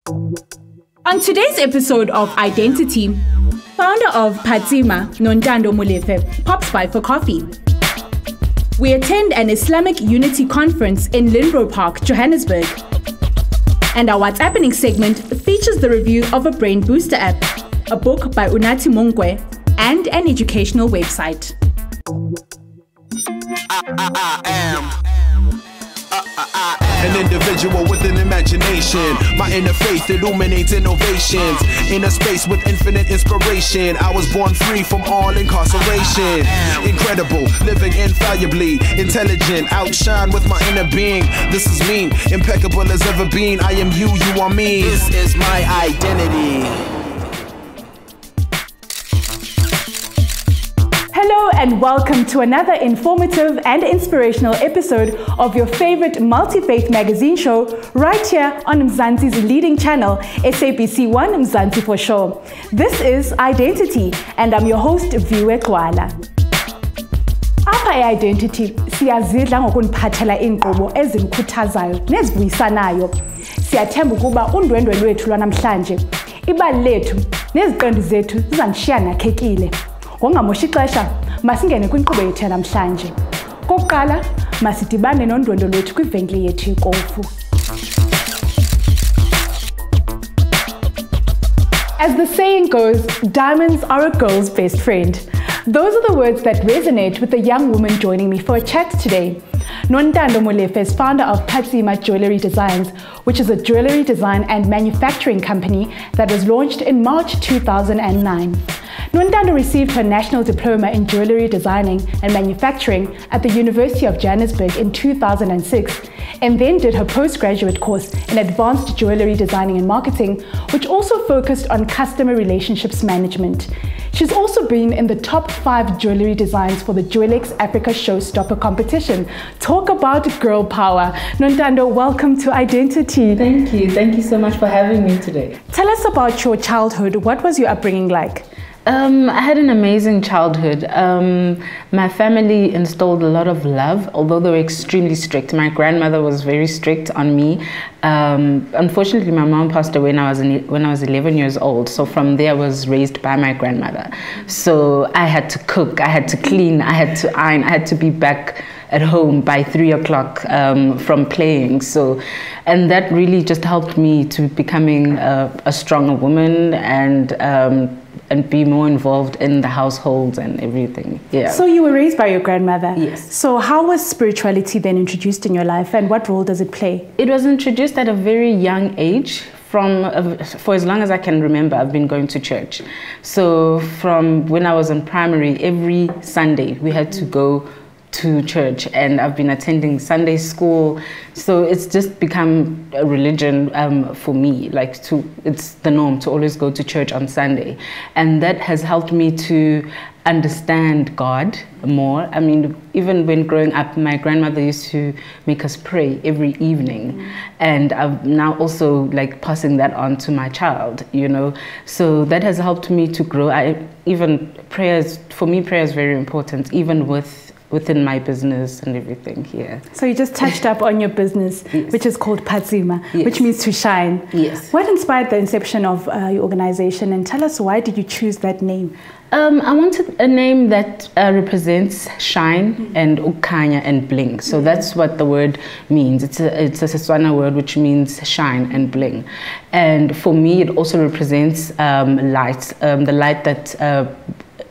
On today's episode of Identity, founder of Phatsima, Nontando Molefe, pops by for coffee. We attend an Islamic Unity conference in Linbro Park, Johannesburg. And our What's Happening segment features the review of a brain booster app, a book by Unathi Mongwe, and an educational website. I am an individual with an imagination. My inner faith illuminates innovations. In a space with infinite inspiration, I was born free from all incarceration. Incredible, living infallibly, intelligent, outshine with my inner being. This is me, impeccable as ever been. I am you, you are me. This is my identity. Hello and welcome to another informative and inspirational episode of your favorite multi-faith magazine show right here on Mzansi's leading channel, SABC 1 Mzansi for sure. This is Identity and I'm your host Viwe Gxwala. Apha i-Identity siyazidla ngokuniphathela inkqubo ezinikhuthazayo nezivuyisanayo. Siyathemba ukuba undwendwe lwethu lwanamhlanje, ibali lethu neziqendu zethu zizamshiya nakhekile. Ngongamoshi ixesha masingene kwinkqubo yethu yanamhlanje. Kokuqala masidibane nondwendwe lwethu kwivenkile yethu yekofu. As the saying goes, diamonds are a girl's best friend. Those are the words that resonate with the young woman joining me for a chat today. Nontando Molefe is founder of Phatsima Jewelry Designs, which is a jewelry design and manufacturing company that was launched in March 2009. Nontando received her National Diploma in Jewelry Designing and Manufacturing at the University of Johannesburg in 2006 and then did her postgraduate course in Advanced Jewelry Designing and Marketing, which also focused on customer relationships management. She's also been in the top 5 jewelry designs for the JewelX Africa Showstopper competition. Talk about girl power. Nontando, welcome to Identity. Thank you. Thank you so much for having me today. Tell us about your childhood. What was your upbringing like? I had an amazing childhood. My family installed a lot of love, although they were extremely strict. My grandmother was very strict on me. Unfortunately, my mom passed away when I was 11 years old. So from there, I was raised by my grandmother. So I had to cook, I had to clean, I had to iron, I had to be back at home by 3 o'clock from playing. So, and that really just helped me to becoming a stronger woman and be more involved in the household and everything. Yeah. So you were raised by your grandmother. Yes. So how was spirituality then introduced in your life, and what role does it play? It was introduced at a very young age. For as long as I can remember, I've been going to church. So from when I was in primary, every Sunday we had to go to church, and I've been attending Sunday school. So it's just become a religion for me. It's the norm to always go to church on Sunday, and that has helped me to understand God more. I mean, even when growing up, my grandmother used to make us pray every evening, and I'm now also passing that on to my child, you know. So that has helped me to grow. For me, prayer is very important, even within my business and everything here. So you just touched up on your business, yes, which is called Phatsima, yes, which means to shine. Yes. What inspired the inception of your organization, and tell us, why did you choose that name? I wanted a name that represents shine and ukanya and bling. So that's what the word means. It's a Setswana word which means shine and bling. And for me, it also represents light, the light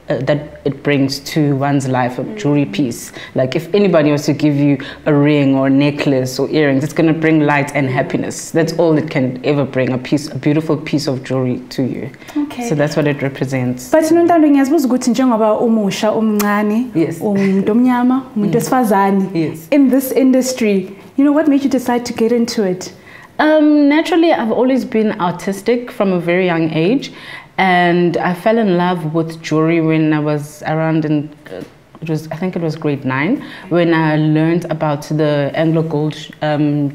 that it brings to one's life, a jewelry piece. Like if anybody was to give you a ring or a necklace or earrings, it's going to bring light and happiness. That's all it can ever bring, a beautiful piece of jewelry to you. Okay. So that's what it represents. But Nontando, ngiyazibuza ukuthi njengoba umusha omncane, yes, umuntu omnyama, umuntu wesifazane, yes, in this industry, what made you decide to get into it? Naturally, I've always been artistic from a very young age. And I fell in love with jewelry when I was around I think it was grade 9, when I learned about the Anglo Gold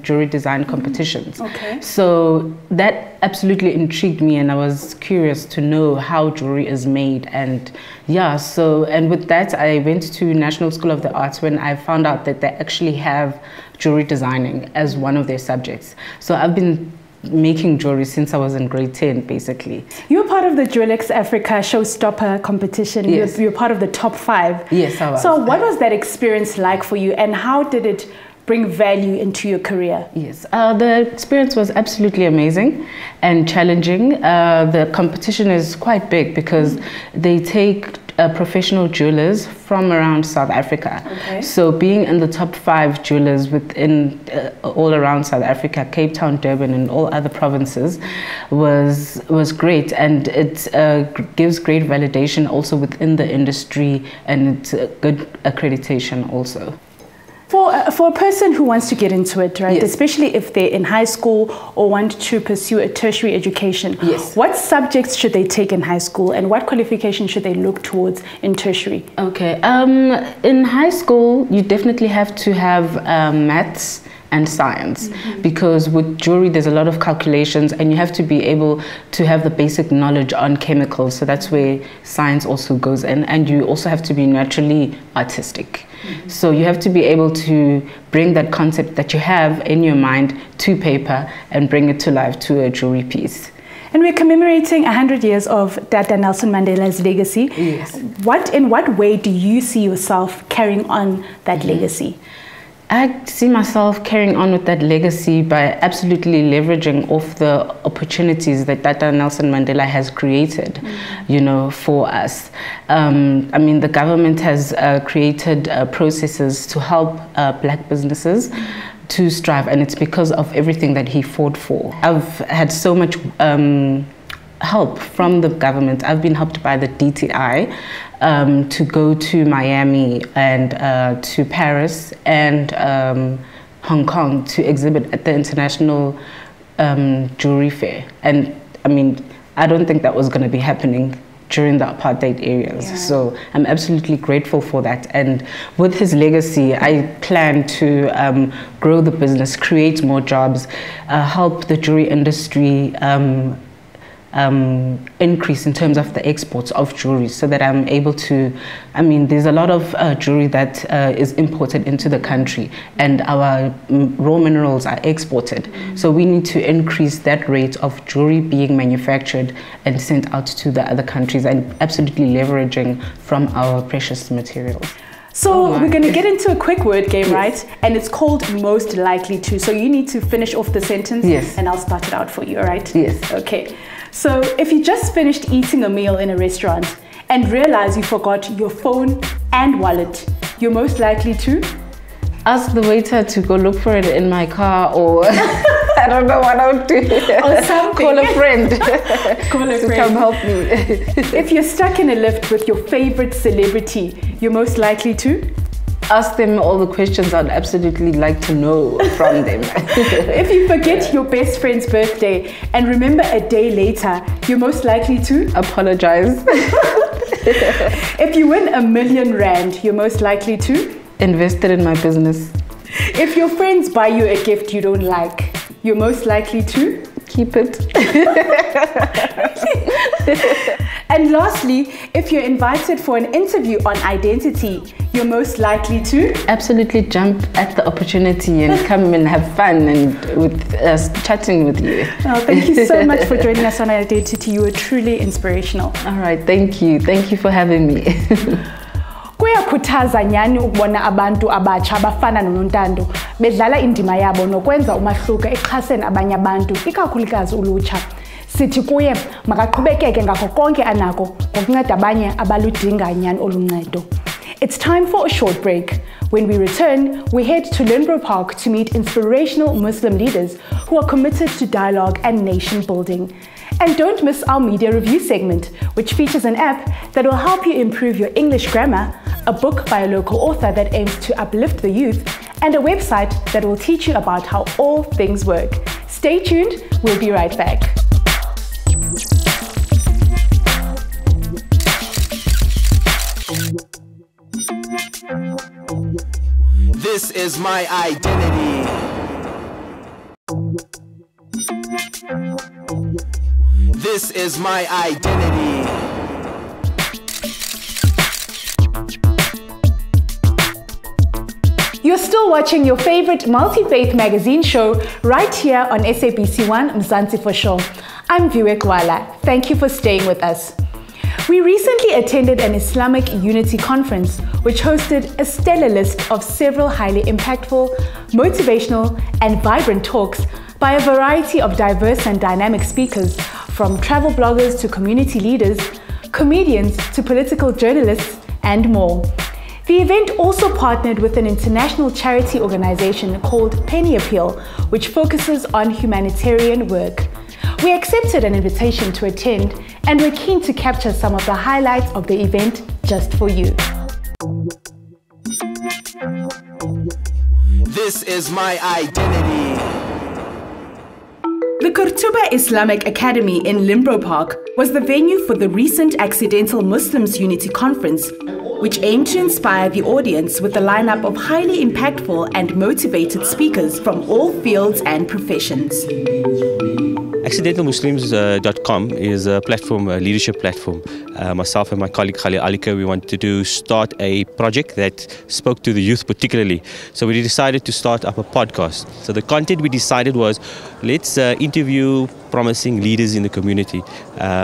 jewelry design competitions. Okay. So that absolutely intrigued me, and I was curious to know how jewelry is made. And yeah, and with that, I went to National School of the Arts when I found out that they actually have jewelry designing as one of their subjects. So I've been making jewelry since I was in grade 10, basically. You were part of the Jewelx Africa Showstopper competition. Yes. You were part of the top 5. Yes, I was. So what was that experience like for you, and how did it bring value into your career? Yes, the experience was absolutely amazing and challenging. The competition is quite big because they take professional jewelers from around South Africa. Okay. So being in the top 5 jewelers within all around South Africa, Cape Town, Durban, and all other provinces was great, and it gives great validation also within the industry, and it's a good accreditation also. For a person who wants to get into it, right, yes. especially if they're in high school or want to pursue a tertiary education, yes. what subjects should they take in high school, and what qualifications should they look towards in tertiary? Okay, in high school, you definitely have to have maths and science, because with jewelry there's a lot of calculations, and you have to be able to have the basic knowledge on chemicals, so that's where science also goes in, and you also have to be naturally artistic. So you have to be able to bring that concept that you have in your mind to paper and bring it to life to a jewelry piece. And we're commemorating 100 years of Dr. Nelson Mandela's legacy. Yes. In what way do you see yourself carrying on that legacy? I see myself carrying on with that legacy by absolutely leveraging off the opportunities that Dr. Nelson Mandela has created, you know, for us. I mean, the government has created processes to help black businesses to strive, and it's because of everything that he fought for. I've had so much help from the government. I've been helped by the DTI to go to Miami and to Paris and Hong Kong to exhibit at the International Jewelry Fair. And I mean, I don't think that was going to be happening during the apartheid areas. Yeah. So I'm absolutely grateful for that. And with his legacy, I plan to grow the business, create more jobs, help the jewelry industry increase in terms of the exports of jewelry, so that I'm able to, I mean, there's a lot of jewelry that is imported into the country, and our raw minerals are exported. So we need to increase that rate of jewelry being manufactured and sent out to the other countries, and absolutely leveraging from our precious materials. So we're going to get into a quick word game, Yes. right? And it's called most likely to. So you need to finish off the sentence, Yes. and I'll start it out for you, all right? Yes. Okay. So if you just finished eating a meal in a restaurant and realize you forgot your phone and wallet, you're most likely to ask the waiter to go look for it in my car, or I don't know what I would do. Or something. Call a friend. Call a to friend. come help me. If you're stuck in a lift with your favorite celebrity, you're most likely to ask them all the questions I'd absolutely like to know from them. If you forget your best friend's birthday and remember a day later, you're most likely to apologize. If you win R1 million, you're most likely to invest it in my business. If your friends buy you a gift you don't like, you're most likely to keep it. And lastly, if you're invited for an interview on identity, you're most likely to absolutely jump at the opportunity and come and have fun and with us chatting with you. Oh, thank you so much for joining us on Identity. You were truly inspirational. All right, thank you. Thank you for having me. Kuyakhuthaza nyani ukubona abantu abatsha abafana noNontando bedlala indima yabo nokwenza umahluko exhaseni abanye abantu, ikakhulukazi ulutsha. Sithi kuye makaqhubekeke ngakho konke anako ngokunceda abanye abaludinga nyani oluncedo. It's time for a short break. When we return, we head to Lindbro Park to meet inspirational Muslim leaders who are committed to dialogue and nation building. And don't miss our media review segment, which features an app that will help you improve your English grammar, a book by a local author that aims to uplift the youth, and a website that will teach you about how all things work. Stay tuned, we'll be right back. This is my identity. This is my identity. You're still watching your favorite multi-faith magazine show right here on SABC1 Mzansi for Show. I'm Viwe Gxwala. Thank you for staying with us. We recently attended an Islamic Unity conference which hosted a stellar list of several highly impactful, motivational and vibrant talks by a variety of diverse and dynamic speakers, from travel bloggers to community leaders, comedians to political journalists and more. The event also partnered with an international charity organization called Penny Appeal, which focuses on humanitarian work. We accepted an invitation to attend and we're keen to capture some of the highlights of the event just for you. This is my identity. The Kurtuba Islamic Academy in Limbro Park was the venue for the recent Accidental Muslims Unity Conference, which aimed to inspire the audience with a lineup of highly impactful and motivated speakers from all fields and professions. Accidentalmuslims.com is a platform, a leadership platform. Myself and my colleague Khalil Alika, we wanted to start a project that spoke to the youth particularly. So we decided to start up a podcast. So the content we decided was, let's interview promising leaders in the community,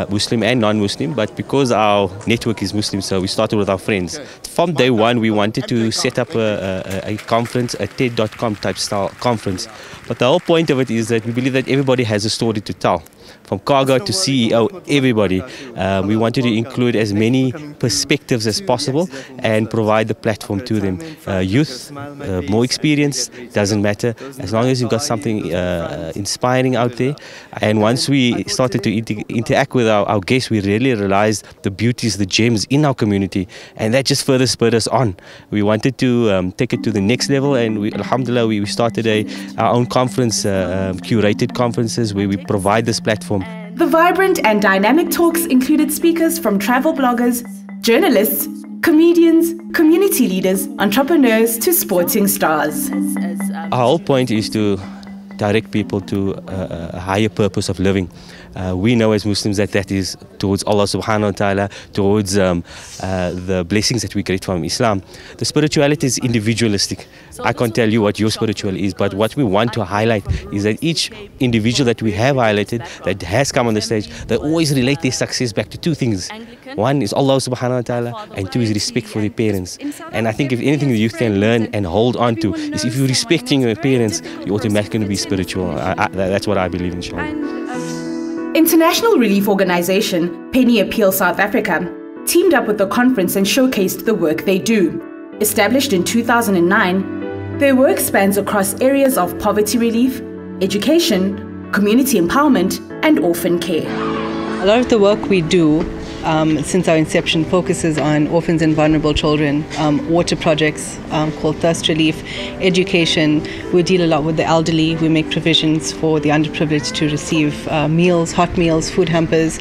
Muslim and non-Muslim, but because our network is Muslim, so we started with our friends. From day one, we wanted to set up a conference, a TED.com type style conference. But the whole point of it is that we believe that everybody has a story to tell. From cargo to CEO, everybody. We wanted to include as many perspectives as possible and provide the platform to them. Youth, more experience, doesn't matter. As long as you've got something inspiring out there. And once we started to interact with our guests, we really realized the beauties, the gems in our community. And that just further spurred us on. We wanted to take it to the next level, and alhamdulillah, we started our own conference, curated conferences where we provide this platform. The vibrant and dynamic talks included speakers from travel bloggers, journalists, comedians, community leaders, entrepreneurs to sporting stars. Our whole point is to direct people to a higher purpose of living. We know as Muslims that is towards Allah subhanahu wa ta'ala, towards the blessings that we get from Islam. The spirituality is individualistic. I can't tell you what your spirituality is, but what we want to highlight is that each individual that we have highlighted, that has come on the stage, they always relate their success back to two things. One is Allah subhanahu wa ta'ala, and two is respect for their parents. And I think if anything the youth can learn and hold on to is if you're respecting your parents, you're automatically going to be spiritual. That's what I believe in, inshallah. International relief organization Penny Appeal South Africa teamed up with the conference and showcased the work they do. Established in 2009, their work spans across areas of poverty relief, education, community empowerment, and orphan care. A lot of the work we do since our inception focuses on orphans and vulnerable children, water projects called thirst relief, education. We deal a lot with the elderly. We make provisions for the underprivileged to receive meals, hot meals, food hampers,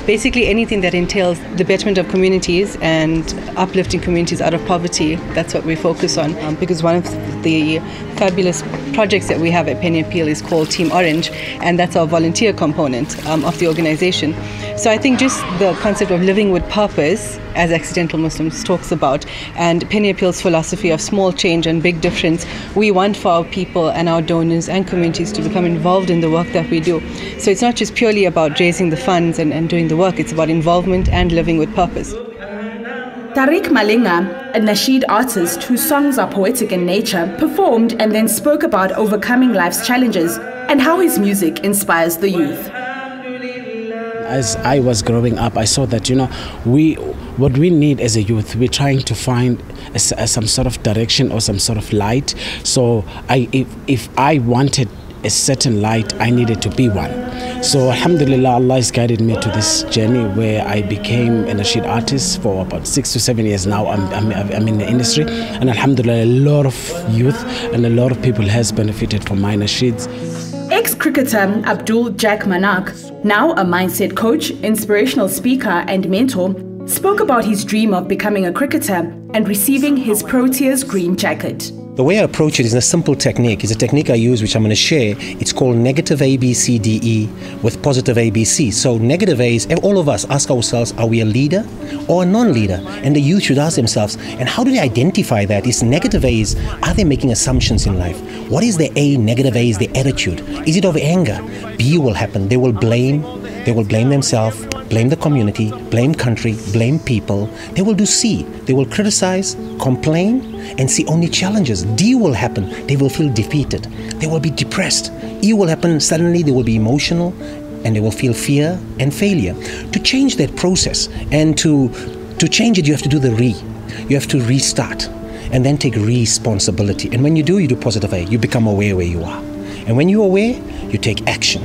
basically anything that entails the betterment of communities and uplifting communities out of poverty. That's what we focus on, because one of the fabulous projects that we have at Penny Appeal is called Team Orange, and that's our volunteer component of the organization. So I think just the concept of living with purpose, as Accidental Muslims talks about, and Penny Appeal's philosophy of small change and big difference, we want for our people and our donors and communities to become involved in the work that we do. So it's not just purely about raising the funds and doing the work, it's about involvement and living with purpose. Tariq Malinga, a Nasheed artist whose songs are poetic in nature, performed and then spoke about overcoming life's challenges and how his music inspires the youth. As I was growing up, I saw that, what we need as a youth, we're trying to find some sort of direction or some sort of light. So if I wanted a certain light, I needed to be one. So alhamdulillah, Allah has guided me to this journey where I became a Nasheed artist for about 6 to 7 years now. I'm in the industry, and alhamdulillah, a lot of youth and a lot of people has benefited from my Nasheeds. Ex-cricketer Abdul Jack Manak, now a mindset coach, inspirational speaker and mentor, spoke about his dream of becoming a cricketer and receiving his Proteas green jacket. The way I approach it is a simple technique. It's a technique I use, which I'm going to share. It's called negative ABCDE with positive ABC. So negative A is, all of us ask ourselves, are we a leader or a non-leader? And the youth should ask themselves, and how do they identify that? Is negative A is, are they making assumptions in life? What is the A? Negative A is the attitude. Is it of anger? B will happen. They will blame themselves, blame the community, blame country, blame people. They will do C. They will criticize, complain, and see only challenges. D will happen. They will feel defeated. They will be depressed. E will happen. Suddenly they will be emotional and they will feel fear and failure. To change that process and to change it, you have to do the re. You have to restart and then take responsibility. And when you do positive A. You become aware where you are. And when you're aware, you take action.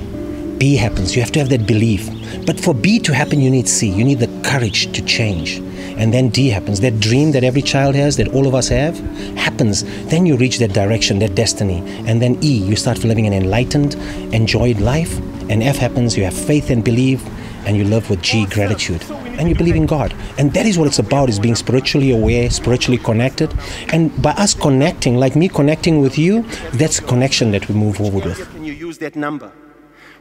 B happens. You have to have that belief. But for B to happen, you need C. You need the courage to change. And then D happens. That dream that every child has, that all of us have, happens. Then you reach that direction, that destiny. And then E, you start living an enlightened, enjoyed life. And F happens. You have faith and believe. And you live with G, gratitude. And you believe in God. And that is what it's about, is being spiritually aware, spiritually connected. And by us connecting, like me connecting with you, that's connection that we move forward with. Can you use that number?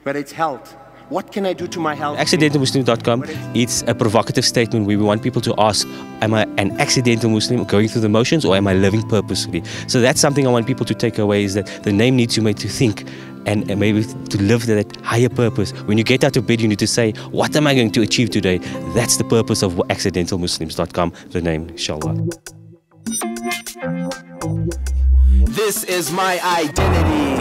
Whether it's health, what can I do to my health? Accidentalmuslim.com, it's a provocative statement where we want people to ask, am I an accidental Muslim going through the motions, or am I living purposefully? So that's something I want people to take away, is that the name needs you to think and maybe to live that higher purpose. When you get out of bed, you need to say, what am I going to achieve today? That's the purpose of accidentalmuslims.com, the name, inshallah. This is my identity.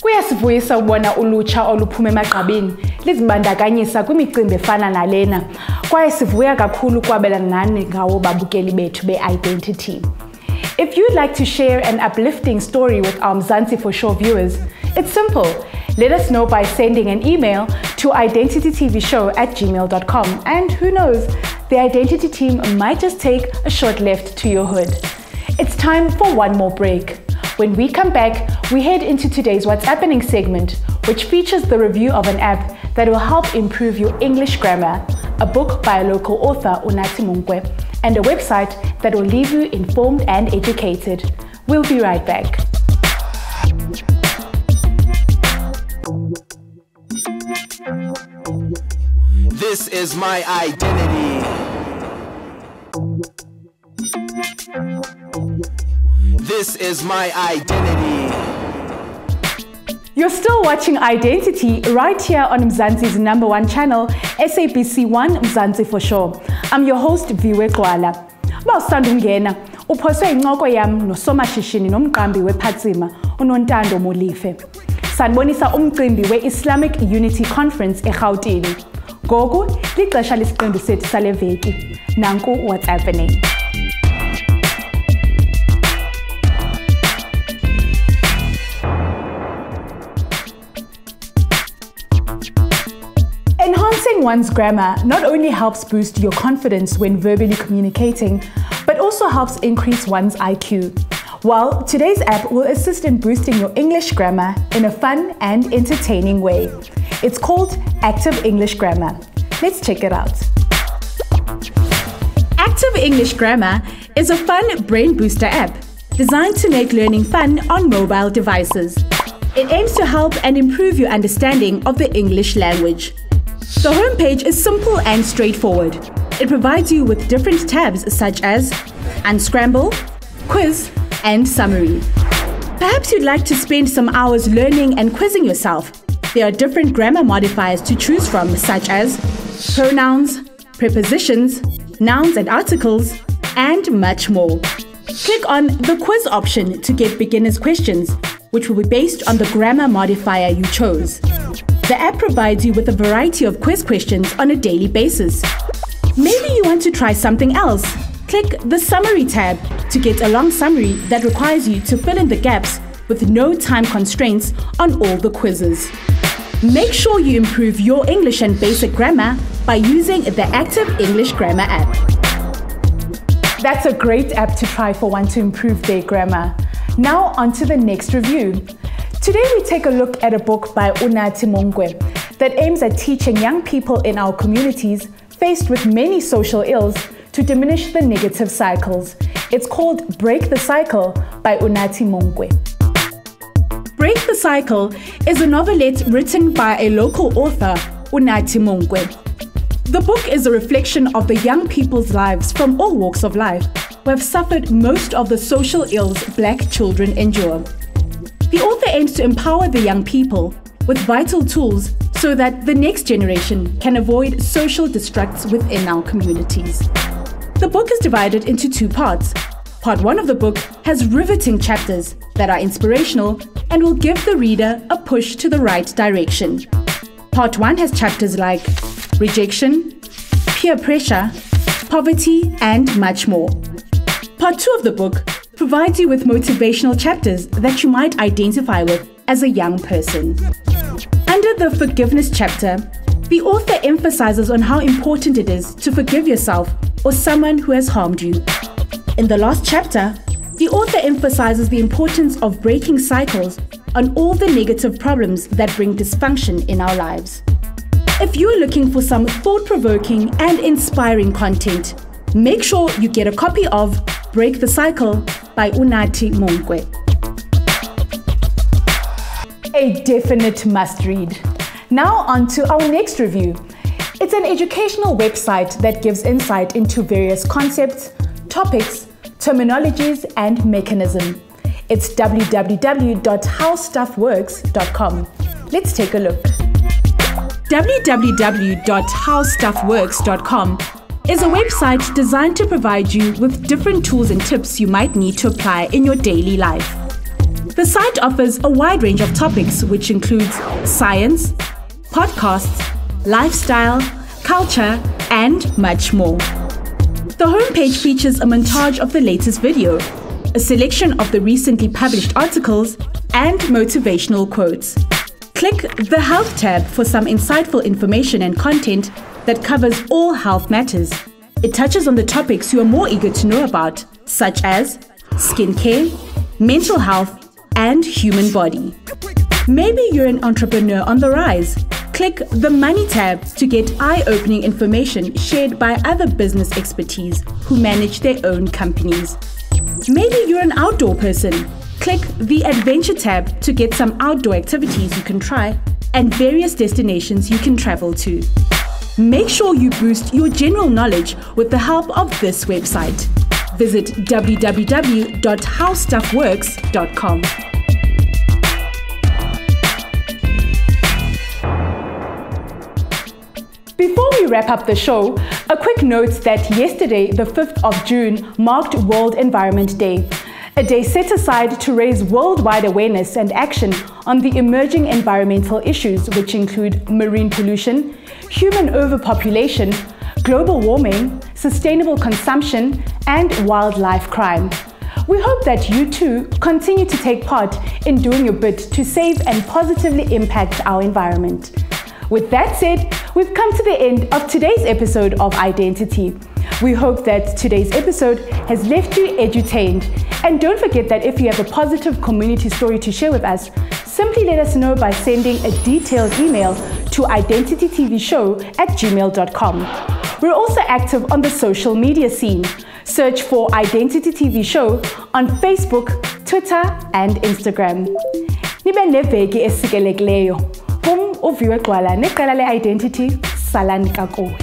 Kuyasivuyisa ukubona ulutsha oluphuma emagqabini lizibandakanyisa kwimicimbi efana nalena, kwaye sivuya kakhulu ukwabelana nani ngawo babukeli bethu be-Identity. If you'd like to share an uplifting story with our Mzansi for Show viewers, it's simple. Let us know by sending an email to identitytvshow@gmail.com, and who knows, the Identity team might just take a short left to your hood. It's time for one more break. When we come back, we head into today's What's Happening segment, which features the review of an app that will help improve your English grammar, a book by a local author, Unathi Munkwe, and a website that will leave you informed and educated. We'll be right back. This is my identity. This is my identity. You're still watching Identity right here on Mzansi's #1 channel, SABC1 Mzansi for Show. I'm your host, Viwe Gxwala. Bawusanda ungena, uphoswe incoko yam nosomashishini nomqambi wePhatsima, uNontando Molife. Sanibonisa umcimbi we-Islamic Unity Conference eGauteng. Goku, lixesha lesiqendu sethu sale veki. Nanku what's happening. Enhancing one's grammar not only helps boost your confidence when verbally communicating, but also helps increase one's IQ. Well, today's app will assist in boosting your English grammar in a fun and entertaining way. It's called Active English Grammar. Let's check it out. Active English Grammar is a fun brain booster app designed to make learning fun on mobile devices. It aims to help and improve your understanding of the English language. The homepage is simple and straightforward. It provides you with different tabs such as Unscramble, Quiz, and Summary. Perhaps you'd like to spend some hours learning and quizzing yourself. There are different grammar modifiers to choose from, such as pronouns, prepositions, nouns and articles, and much more. Click on the Quiz option to get beginner's questions, which will be based on the grammar modifier you chose. The app provides you with a variety of quiz questions on a daily basis. Maybe you want to try something else. Click the Summary tab to get a long summary that requires you to fill in the gaps with no time constraints on all the quizzes. Make sure you improve your English and basic grammar by using the Active English Grammar app. That's a great app to try for one to improve their grammar. Now on to the next review. Today we take a look at a book by Unathi Munkwe that aims at teaching young people in our communities faced with many social ills to diminish the negative cycles. It's called Break the Cycle by Unathi Monkwe. Break the Cycle is a novelette written by a local author, Unathi Monkwe. The book is a reflection of the young people's lives from all walks of life who have suffered most of the social ills Black children endure. The author aims to empower the young people with vital tools so that the next generation can avoid social destructs within our communities. The book is divided into 2 parts. Part 1 of the book has riveting chapters that are inspirational and will give the reader a push to the right direction. Part 1 has chapters like rejection, peer pressure, poverty, and much more. Part 2 of the book provides you with motivational chapters that you might identify with as a young person. Under the forgiveness chapter, the author emphasizes on how important it is to forgive yourself or someone who has harmed you. In the last chapter, the author emphasizes the importance of breaking cycles on all the negative problems that bring dysfunction in our lives. If you're looking for some thought-provoking and inspiring content, make sure you get a copy of Break the Cycle by Unathi Monkwe. A definite must-read. Now on to our next review. It's an educational website that gives insight into various concepts, topics, terminologies, and mechanism. It's www.howstuffworks.com. Let's take a look. www.howstuffworks.com is a website designed to provide you with different tools and tips you might need to apply in your daily life. The site offers a wide range of topics which includes science, podcasts, lifestyle, culture, and much more. The homepage features a montage of the latest video, a selection of the recently published articles, and motivational quotes. Click the Health tab for some insightful information and content that covers all health matters. It touches on the topics you are more eager to know about, such as skincare, mental health, and human body. Maybe you're an entrepreneur on the rise. Click the Money tab to get eye-opening information shared by other business expertise who manage their own companies. Maybe you're an outdoor person. Click the Adventure tab to get some outdoor activities you can try and various destinations you can travel to. Make sure you boost your general knowledge with the help of this website. Visit www.howstuffworks.com. Before we wrap up the show, a quick note that yesterday, the 5th of June, marked World Environment Day, a day set aside to raise worldwide awareness and action on the emerging environmental issues which include marine pollution, human overpopulation, global warming, sustainable consumption, and wildlife crime. We hope that you too continue to take part in doing your bit to save and positively impact our environment. With that said, we've come to the end of today's episode of i-Dentity. We hope that today's episode has left you edutained. And don't forget that if you have a positive community story to share with us, simply let us know by sending a detailed email to identitytvshow@gmail.com. We're also active on the social media scene. Search for i-Dentity TV Show on Facebook, Twitter, and Instagram. Nibe neveki esikelekileyo. Viwe Gxwala neqela le-i-Dentity, salani kakuhle.